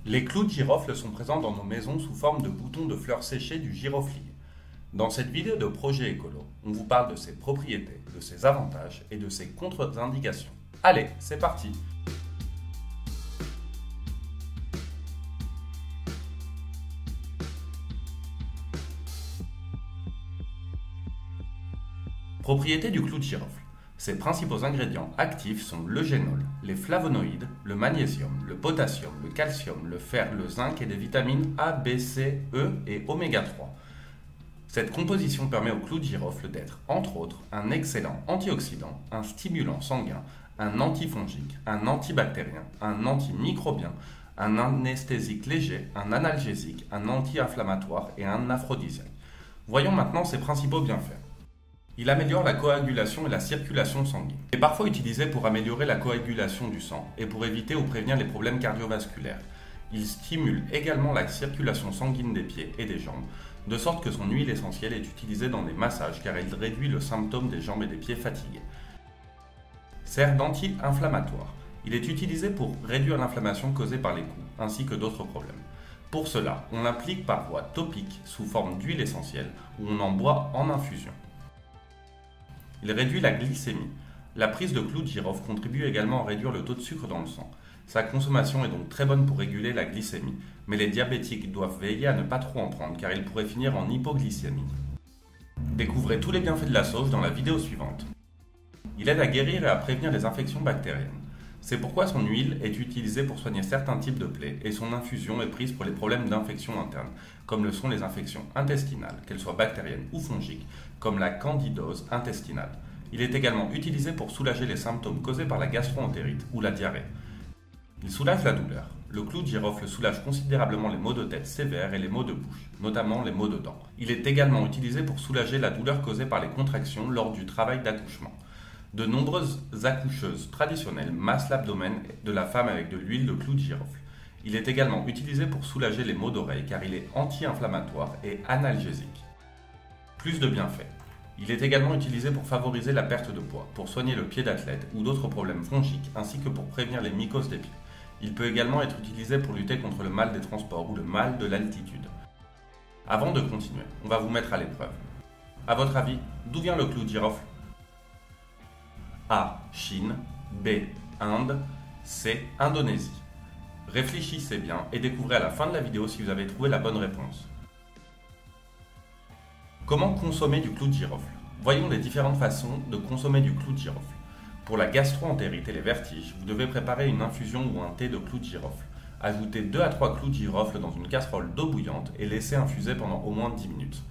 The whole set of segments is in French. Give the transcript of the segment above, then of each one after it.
Les clous de girofle sont présents dans nos maisons sous forme de boutons de fleurs séchées du giroflier. Dans cette vidéo de projet écolo, on vous parle de ses propriétés, de ses avantages et de ses contre-indications. Allez, c'est parti! Propriétés du clou de girofle. Ses principaux ingrédients actifs sont le génol, les flavonoïdes, le magnésium, le potassium, le calcium, le fer, le zinc et des vitamines A, B, C, E et oméga 3. Cette composition permet au clou de girofle d'être, entre autres, un excellent antioxydant, un stimulant sanguin, un antifongique, un antibactérien, un antimicrobien, un anesthésique léger, un analgésique, un anti-inflammatoire et un aphrodisiaque. Voyons maintenant ses principaux bienfaits. Il améliore la coagulation et la circulation sanguine. Il est parfois utilisé pour améliorer la coagulation du sang et pour éviter ou prévenir les problèmes cardiovasculaires. Il stimule également la circulation sanguine des pieds et des jambes, de sorte que son huile essentielle est utilisée dans les massages car il réduit le symptôme des jambes et des pieds fatigués. Sert d'anti-inflammatoire. Il est utilisé pour réduire l'inflammation causée par les coups, ainsi que d'autres problèmes. Pour cela, on l'applique par voie topique sous forme d'huile essentielle ou on en boit en infusion. Il réduit la glycémie. La prise de clou de girofle contribue également à réduire le taux de sucre dans le sang. Sa consommation est donc très bonne pour réguler la glycémie, mais les diabétiques doivent veiller à ne pas trop en prendre car ils pourraient finir en hypoglycémie. Découvrez tous les bienfaits de la sauge dans la vidéo suivante. Il aide à guérir et à prévenir les infections bactériennes. C'est pourquoi son huile est utilisée pour soigner certains types de plaies et son infusion est prise pour les problèmes d'infection interne, comme le sont les infections intestinales, qu'elles soient bactériennes ou fongiques, comme la candidose intestinale. Il est également utilisé pour soulager les symptômes causés par la gastro-entérite ou la diarrhée. Il soulage la douleur. Le clou de girofle soulage considérablement les maux de tête sévères et les maux de bouche, notamment les maux de dents. Il est également utilisé pour soulager la douleur causée par les contractions lors du travail d'accouchement. De nombreuses accoucheuses traditionnelles massent l'abdomen de la femme avec de l'huile de clou de girofle. Il est également utilisé pour soulager les maux d'oreille car il est anti-inflammatoire et analgésique. Plus de bienfaits. Il est également utilisé pour favoriser la perte de poids, pour soigner le pied d'athlète ou d'autres problèmes fongiques ainsi que pour prévenir les mycoses des pieds. Il peut également être utilisé pour lutter contre le mal des transports ou le mal de l'altitude. Avant de continuer, on va vous mettre à l'épreuve. À votre avis, d'où vient le clou de girofle? A. Chine. B. Inde. C. Indonésie. Réfléchissez bien et découvrez à la fin de la vidéo si vous avez trouvé la bonne réponse. Comment consommer du clou de girofle? Voyons les différentes façons de consommer du clou de girofle. Pour la gastro-entérite et les vertiges, vous devez préparer une infusion ou un thé de clou de girofle. Ajoutez 2 à 3 clous de girofle dans une casserole d'eau bouillante et laissez infuser pendant au moins 10 minutes.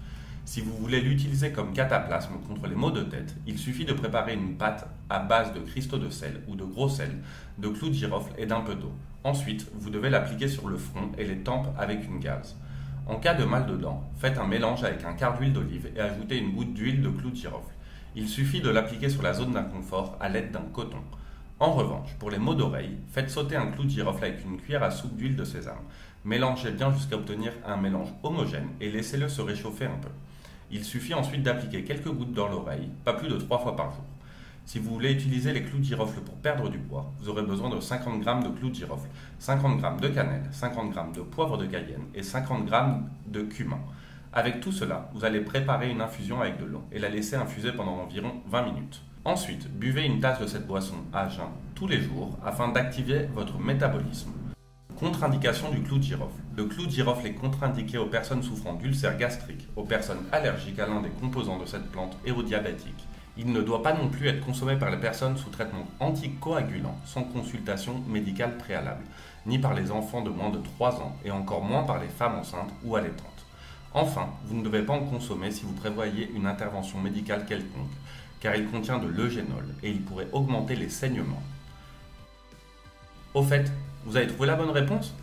Si vous voulez l'utiliser comme cataplasme contre les maux de tête, il suffit de préparer une pâte à base de cristaux de sel ou de gros sel, de clous de girofle et d'un peu d'eau. Ensuite, vous devez l'appliquer sur le front et les tempes avec une gaze. En cas de mal de dents, faites un mélange avec un quart d'huile d'olive et ajoutez une goutte d'huile de clou de girofle. Il suffit de l'appliquer sur la zone d'inconfort à l'aide d'un coton. En revanche, pour les maux d'oreille, faites sauter un clou de girofle avec une cuillère à soupe d'huile de sésame. Mélangez bien jusqu'à obtenir un mélange homogène et laissez-le se réchauffer un peu. Il suffit ensuite d'appliquer quelques gouttes dans l'oreille, pas plus de 3 fois par jour. Si vous voulez utiliser les clous de girofle pour perdre du poids, vous aurez besoin de 50 g de clous de girofle, 50 g de cannelle, 50 g de poivre de cayenne et 50 g de cumin. Avec tout cela, vous allez préparer une infusion avec de l'eau et la laisser infuser pendant environ 20 minutes. Ensuite, buvez une tasse de cette boisson à jeun tous les jours afin d'activer votre métabolisme. Contre-indication du clou de girofle. Le clou de girofle est contre-indiqué aux personnes souffrant d'ulcères gastriques, aux personnes allergiques à l'un des composants de cette plante et aux diabétiques. Il ne doit pas non plus être consommé par les personnes sous traitement anticoagulant sans consultation médicale préalable, ni par les enfants de moins de 3 ans et encore moins par les femmes enceintes ou allaitantes. Enfin, vous ne devez pas en consommer si vous prévoyez une intervention médicale quelconque, car il contient de l'eugénol et il pourrait augmenter les saignements. Au fait, vous avez trouvé la bonne réponse?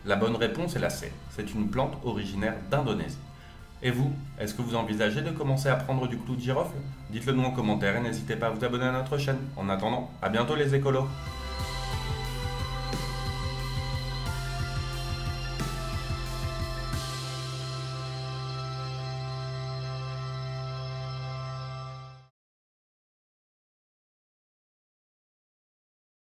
La bonne réponse est la C. C'est une plante originaire d'Indonésie. Et vous, est-ce que vous envisagez de commencer à prendre du clou de girofle? Dites-le nous en commentaire et n'hésitez pas à vous abonner à notre chaîne. En attendant, à bientôt les écolos!